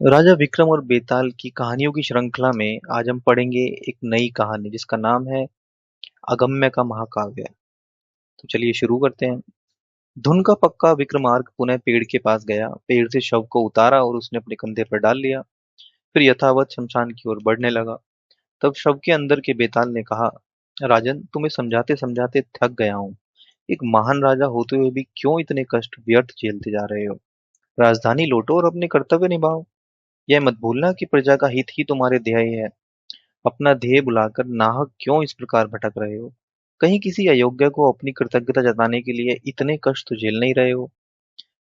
राजा विक्रम और बेताल की कहानियों की श्रृंखला में आज हम पढ़ेंगे एक नई कहानी जिसका नाम है अगम्य का महाकाव्य। तो चलिए शुरू करते हैं। धुन का पक्का विक्रमार्क पुनः पेड़ के पास गया, पेड़ से शव को उतारा और उसने अपने कंधे पर डाल लिया। फिर यथावत शमशान की ओर बढ़ने लगा। तब शव के अंदर के बेताल ने कहा, राजन, तुम्हें समझाते समझाते थक गया हूँ। एक महान राजा होते हुए भी क्यों इतने कष्ट व्यर्थ झेलते जा रहे हो? राजधानी लौटो और अपने कर्तव्य निभाओ। यह मत भूलना कि प्रजा का हित ही तुम्हारे ध्येय है। अपना ध्येय बुलाकर नाहक क्यों इस प्रकार भटक रहे हो? कहीं किसी अयोग्य को अपनी कृतज्ञता जताने के लिए इतने कष्ट तो झेल नहीं रहे हो?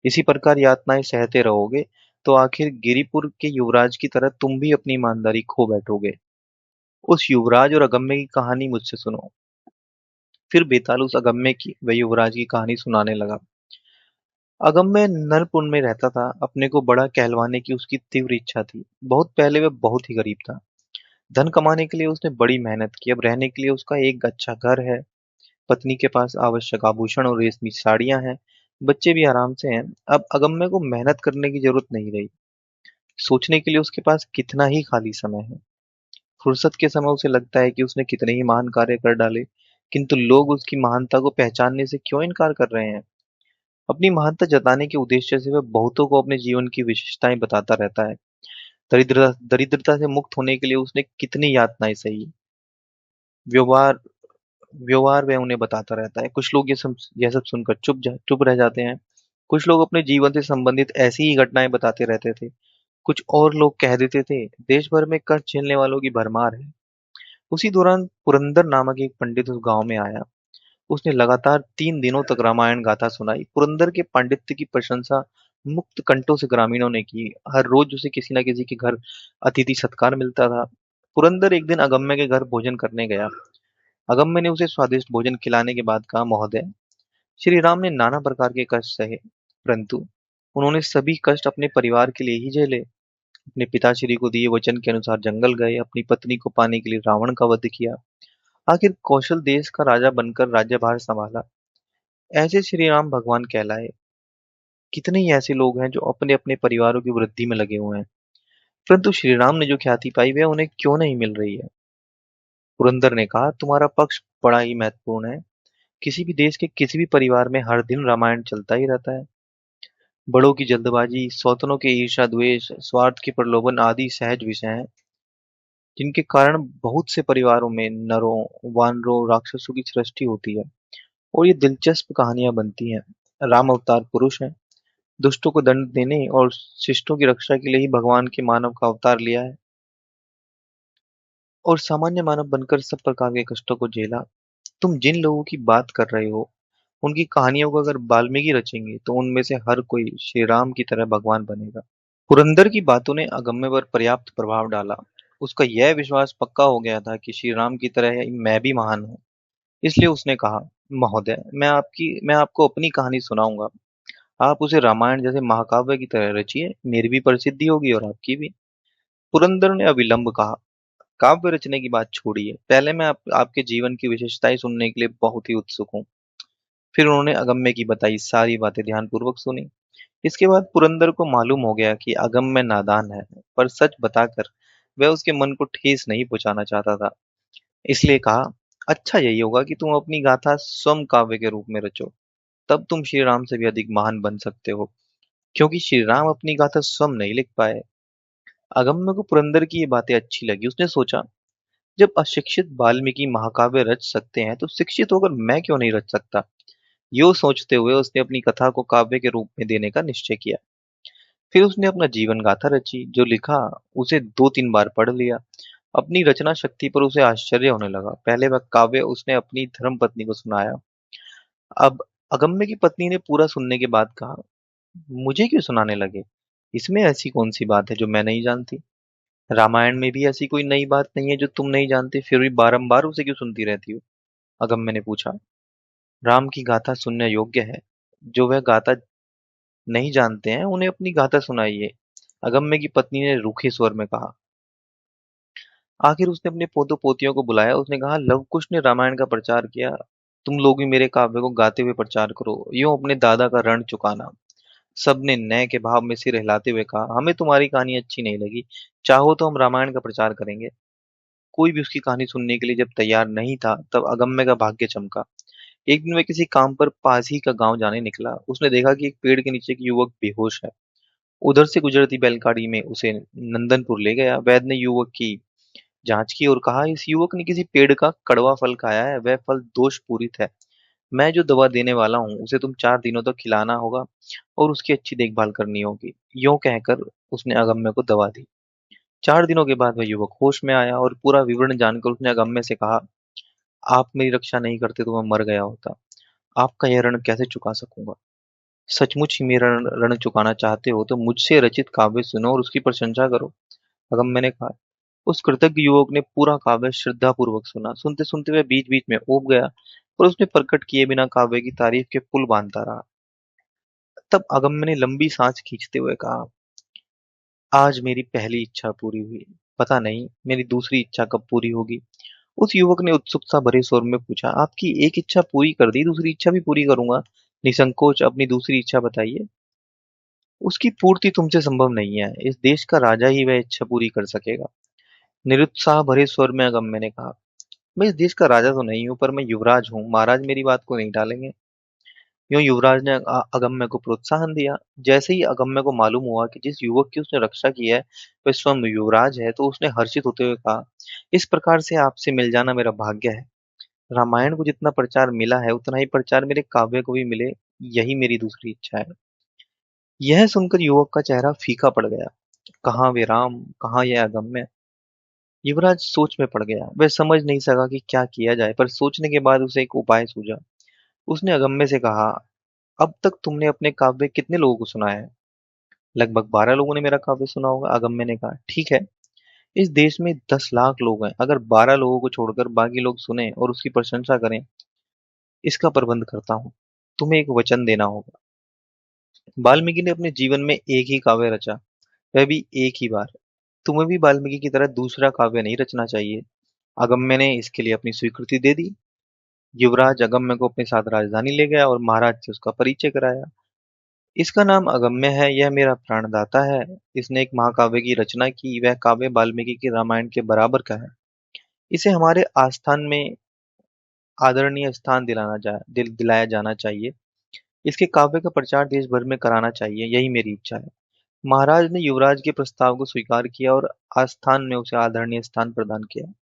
इसी प्रकार यातनाएं सहते रहोगे तो आखिर गिरिपुर के युवराज की तरह तुम भी अपनी ईमानदारी खो बैठोगे। उस युवराज और अगम्य की कहानी मुझसे सुनो। फिर बेताल उस अगम्य की व युवराज की कहानी सुनाने लगा। अगम्य नरपुर में रहता था। अपने को बड़ा कहलवाने की उसकी तीव्र इच्छा थी। बहुत पहले वह बहुत ही गरीब था। धन कमाने के लिए उसने बड़ी मेहनत की। अब रहने के लिए उसका एक अच्छा घर है। पत्नी के पास आवश्यक आभूषण और रेशमी साड़ियां हैं। बच्चे भी आराम से हैं। अब अगम्य को मेहनत करने की जरूरत नहीं रही। सोचने के लिए उसके पास कितना ही खाली समय है। फुर्सत के समय उसे लगता है कि उसने कितने ही महान कार्य कर डाले, किंतु लोग उसकी महानता को पहचानने से क्यों इनकार कर रहे हैं? अपनी महानता जताने के उद्देश्य से वह बहुतों को अपने जीवन की विशेषताएं बताता रहता है। दरिद्रता दरिद्रता से मुक्त होने के लिए उसने कितनी यातनाएं सही। व्यवहार व्यवहार वह उन्हें बताता रहता है। कुछ लोग यह सब सुनकर चुप रह जाते हैं। कुछ लोग अपने जीवन से संबंधित ऐसी ही घटनाएं बताते रहते थे। कुछ और लोग कह देते थे, देश भर में कष्ट झेलने वालों की भरमार है। उसी दौरान पुरंदर नामक एक पंडित उस गांव में आया। उसने लगातार 3 दिनों तक रामायण गाथा सुनाई। पुरंदर के पांडित्य की प्रशंसा मुक्त कंठों से ग्रामीणों ने की। हर रोज उसे किसी न किसी के घर अतिथि सत्कार मिलता था। पुरंदर एक दिन अगम्य के घर भोजन करने गया। अगम्य ने उसे स्वादिष्ट भोजन खिलाने के बाद कहा, महोदय, श्री राम ने नाना प्रकार के कष्ट सहे, परंतु उन्होंने सभी कष्ट अपने परिवार के लिए ही झेले। अपने पिताश्री को दिए वचन के अनुसार जंगल गए, अपनी पत्नी को पाने के लिए रावण का वध किया, आखिर कौशल देश का राजा बनकर राज्यभार संभाला। ऐसे श्री राम भगवान कहलाए। कितने ही ऐसे लोग हैं जो अपने अपने परिवारों की वृद्धि में लगे हुए हैं, परंतु श्री राम ने जो ख्याति पाई वह उन्हें क्यों नहीं मिल रही है? पुरंदर ने कहा, तुम्हारा पक्ष बड़ा ही महत्वपूर्ण है। किसी भी देश के किसी भी परिवार में हर दिन रामायण चलता ही रहता है। बड़ों की जल्दबाजी, सौतनों के ईर्ष्या द्वेष, स्वार्थ के प्रलोभन आदि सहज विषय हैं, जिनके कारण बहुत से परिवारों में नरों, वानरों, राक्षसों की सृष्टि होती है और ये दिलचस्प कहानियां बनती हैं। राम अवतार पुरुष हैं। दुष्टों को दंड देने और शिष्टों की रक्षा के लिए ही भगवान के मानव का अवतार लिया है और सामान्य मानव बनकर सब प्रकार के कष्टों को झेला। तुम जिन लोगों की बात कर रहे हो, उनकी कहानियों को अगर वाल्मीकि रचेंगे तो उनमें से हर कोई श्री राम की तरह भगवान बनेगा। पुरंदर की बातों ने अगम्य पर पर्याप्त प्रभाव डाला। उसका यह विश्वास पक्का हो गया था कि श्री राम की तरह ही मैं भी महान हूँ। इसलिए उसने कहा, महोदय, मैं आपको अपनी कहानी सुनाऊंगा। आप उसे रामायण जैसे महाकाव्य की तरह रचिए, मेरी भी प्रसिद्धि होगी और आपकी भी। पुरंदर ने अविलंब कहा, काव्य रचने की बात छोड़िए, पहले मैं आपके जीवन की विशेषताएं सुनने के लिए बहुत ही उत्सुक हूँ। फिर उन्होंने अगम्य की बताई सारी बातें ध्यानपूर्वक सुनी। इसके बाद पुरंदर को मालूम हो गया कि अगम्य नादान है, पर सच बताकर वह उसके मन को ठेस नहीं पहुंचाना चाहता था। इसलिए कहा, अच्छा यही होगा कि तुम अपनी गाथा स्वयं काव्य के रूप में रचो। तब तुम श्री राम से भी अधिक महान बन सकते हो, क्योंकि श्री राम अपनी गाथा स्वयं नहीं लिख पाए। अगम्य को पुरंदर की ये बातें अच्छी लगी। उसने सोचा, जब अशिक्षित वाल्मीकि महाकाव्य रच सकते हैं तो शिक्षित होकर मैं क्यों नहीं रच सकता? यो सोचते हुए उसने अपनी कथा को काव्य के रूप में देने का निश्चय किया। फिर उसने अपना जीवन गाथा रची। जो लिखा उसे 2-3 बार पढ़ लिया। अपनी रचना शक्ति पर उसे आश्चर्य होने लगा। पहले वह काव्य उसने अपनी धर्म पत्नी को सुनाया। अब अगम्य की पत्नी ने पूरा सुनने के बाद कहा, मुझे क्यों सुनाने लगे? इसमें ऐसी कौन सी बात है जो मैं नहीं जानती? रामायण में भी ऐसी कोई नई बात नहीं है जो तुम नहीं जानते, फिर भी बारंबार उसे क्यों सुनती रहती हो? अगम्य ने पूछा। राम की गाथा सुनने योग्य है। जो वह गाथा नहीं जानते हैं उन्हें अपनी गाथा सुनाइए, अगम्य की पत्नी ने रूखे स्वर में कहा। आखिर उसने अपने पोतों पोतियों को बुलाया। उसने कहा, लव कुश ने रामायण का प्रचार किया, तुम लोग भी मेरे काव्य को गाते हुए प्रचार करो, यूं अपने दादा का ऋण चुकाना। सबने नए के भाव में सिर हिलाते हुए कहा, हमें तुम्हारी कहानी अच्छी नहीं लगी, चाहो तो हम रामायण का प्रचार करेंगे। कोई भी उसकी कहानी सुनने के लिए जब तैयार नहीं था, तब अगम्य का भाग्य चमका। एक दिन वह किसी काम पर पास ही का गांव जाने निकला। उसने देखा कि एक पेड़ के नीचे एक युवक बेहोश है। उधर से गुजरती बैलगाड़ी में उसे नंदनपुर ले गया। वैद्य ने युवक की जांच की और कहा, इस युवक ने किसी पेड़ का कड़वा फल खाया है, वह फल दोष पूरित है। मैं जो दवा देने वाला हूँ उसे तुम 4 दिनों तक खिलाना होगा और उसकी अच्छी देखभाल करनी होगी। यूं कहकर उसने अगम्य को दवा दी। 4 दिनों के बाद वह युवक होश में आया और पूरा विवरण जानकर उसने अगम्य से कहा, आप मेरी रक्षा नहीं करते तो मैं मर गया होता। आपका यह ऋण कैसे चुका सकूंगा? सचमुच ही मेरा ऋण चुकाना चाहते हो तो मुझसे रचित काव्य सुनो और उसकी प्रशंसा करो। अगम्य ने कहा। उस कृतज्ञ युवक ने पूरा काव्य श्रद्धापूर्वक सुना। सुनते सुनते वह बीच बीच में ऊब गया और उसने प्रकट किए बिना काव्य की तारीफ के पुल बांधता रहा। तब अगम्य ने लंबी सांस खींचते हुए कहा, आज मेरी पहली इच्छा पूरी हुई, पता नहीं मेरी दूसरी इच्छा कब पूरी होगी। उस युवक ने उत्सुकता भरे स्वर में पूछा, आपकी एक इच्छा पूरी कर दी, दूसरी इच्छा भी पूरी करूंगा, निसंकोच अपनी दूसरी इच्छा बताइए। उसकी पूर्ति तुमसे संभव नहीं है, इस देश का राजा ही वह इच्छा पूरी कर सकेगा। निरुत्साह भरे स्वर में अगम्य ने कहा, मैं इस देश का राजा तो नहीं हूं, पर मैं युवराज हूँ, महाराज मेरी बात को नहीं टालेंगे। यूं युवराज ने अगम्य को प्रोत्साहन दिया। जैसे ही अगम्य को मालूम हुआ कि जिस युवक की उसने रक्षा की है वह स्वयं युवराज है, तो उसने हर्षित होते हुए कहा, इस प्रकार से आपसे मिल जाना मेरा भाग्य है। रामायण को जितना प्रचार मिला है उतना ही प्रचार मेरे काव्य को भी मिले, यही मेरी दूसरी इच्छा है। यह सुनकर युवक का चेहरा फीका पड़ गया। कहाँ वे राम, कहाँ यह अगम्य? युवराज सोच में पड़ गया। वह समझ नहीं सका कि क्या किया जाए, पर सोचने के बाद उसे एक उपाय सूझा। उसने अगम्य से कहा, अब तक तुमने अपने काव्य कितने लोगों को सुनाया है? लगभग 12 लोगों ने मेरा काव्य सुना होगा। अगम्य ने कहा, ठीक है, इस देश में 10 लाख लोग हैं, अगर 12 लोगों को छोड़कर बाकी लोग सुने और उसकी प्रशंसा करें, इसका प्रबंध करता हूँ। तुम्हें एक वचन देना होगा। वाल्मीकि ने अपने जीवन में एक ही काव्य रचा, वह भी एक ही बार। तुम्हें भी वाल्मीकि की तरह दूसरा काव्य नहीं रचना चाहिए। अगम्य ने इसके लिए अपनी स्वीकृति दे दी। युवराज अगम्य को अपने साथ राजधानी ले गया और महाराज से उसका परिचय कराया। इसका नाम अगम्य है, यह मेरा प्राणदाता है। इसने एक महाकाव्य की रचना की, वह काव्य वाल्मीकि के रामायण के बराबर का है। इसे हमारे आस्थान में आदरणीय स्थान दिलाया जाना चाहिए। इसके काव्य का प्रचार देश भर में कराना चाहिए, यही मेरी इच्छा है। महाराज ने युवराज के प्रस्ताव को स्वीकार किया और आस्थान में उसे आदरणीय स्थान प्रदान किया।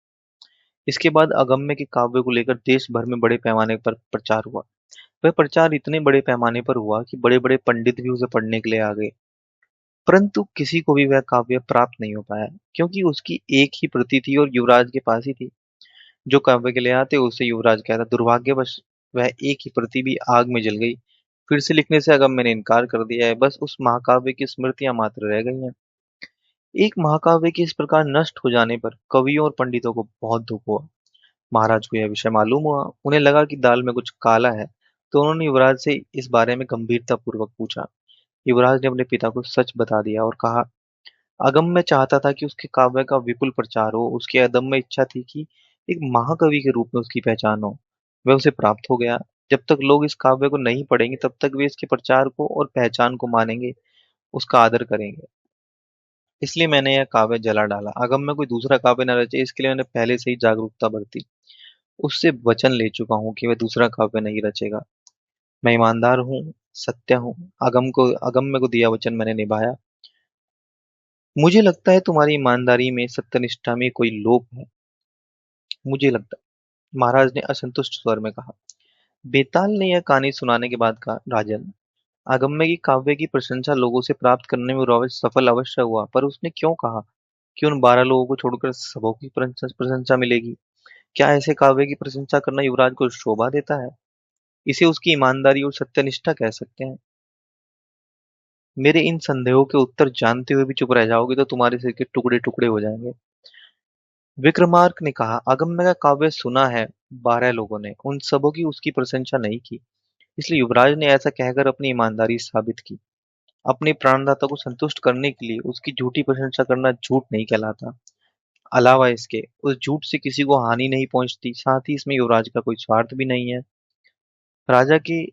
इसके बाद अगम्य के काव्य को लेकर देश भर में बड़े पैमाने पर प्रचार हुआ। वह प्रचार इतने बड़े पैमाने पर हुआ कि बड़े बड़े पंडित भी उसे पढ़ने के लिए आ गए। परंतु किसी को भी वह काव्य प्राप्त नहीं हो पाया, क्योंकि उसकी एक ही प्रति थी और युवराज के पास ही थी। जो काव्य के लिए आते उसे युवराज कहता। दुर्भाग्यवश वह एक ही प्रति भी आग में जल गई। फिर से लिखने से अगम मैंने इनकार कर दिया है, बस उस महाकाव्य की स्मृतियां मात्र रह गई हैं। एक महाकाव्य के इस प्रकार नष्ट हो जाने पर कवियों और पंडितों को बहुत दुख हुआ। महाराज को यह विषय मालूम हुआ। उन्हें लगा कि दाल में कुछ काला है, तो उन्होंने युवराज से इस बारे में गंभीरता पूर्वक पूछा। युवराज ने अपने पिता को सच बता दिया और कहा, अगम्य चाहता था कि उसके काव्य का विपुल प्रचार हो। उसकी अदम्य इच्छा थी कि एक महाकवि के रूप में उसकी पहचान हो। वह उसे प्राप्त हो गया। जब तक लोग इस काव्य को नहीं पढ़ेंगे तब तक वे इसके प्रचार को और पहचान को मानेंगे, उसका आदर करेंगे। इसलिए मैंने यह काव्य जला डाला। अगम्य कोई दूसरा काव्य न रचे, इसके लिए मैंने पहले से ही जागरूकता बरती। उससे वचन ले चुका हूँ कि वह दूसरा काव्य नहीं रचेगा। मैं ईमानदार हूँ, सत्य हूँ। अगम्य को दिया वचन मैंने निभाया। मुझे लगता है तुम्हारी ईमानदारी में, सत्यनिष्ठा में कोई लोप है। मुझे लगता है, महाराज ने असंतुष्ट स्वर में कहा। बेताल ने यह कहानी सुनाने के बाद कहा, राजन, अगम्य की काव्य की प्रशंसा लोगों से प्राप्त करने में सफल अवश्य हुआ, पर उसने क्यों कहा कि उन 12 लोगों को छोड़कर सबों की प्रशंसा मिलेगी? क्या ऐसे काव्य की प्रशंसा करना युवराज को शोभा देता है? इसे उसकी ईमानदारी और सत्यनिष्ठा कह सकते हैं। मेरे इन संदेहों के उत्तर जानते हुए भी चुप रह जाओगे तो तुम्हारे सिर के टुकड़े टुकड़े हो जाएंगे। विक्रमार्क ने कहा, अगम्य का काव्य सुना है 12 लोगों ने, उन सबों की उसकी प्रशंसा नहीं की। इसलिए युवराज ने ऐसा कहकर अपनी ईमानदारी साबित की। अपने प्राणदाता को संतुष्ट करने के लिए उसकी झूठी प्रशंसा करना झूठ नहीं कहलाता। अलावा इसके, उस झूठ से किसी को हानि नहीं पहुंचती, साथ ही इसमें युवराज का कोई स्वार्थ भी नहीं है। राजा के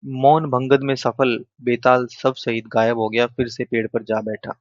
मौन भंगत में सफल बेताल सब सहित गायब हो गया, फिर से पेड़ पर जा बैठा।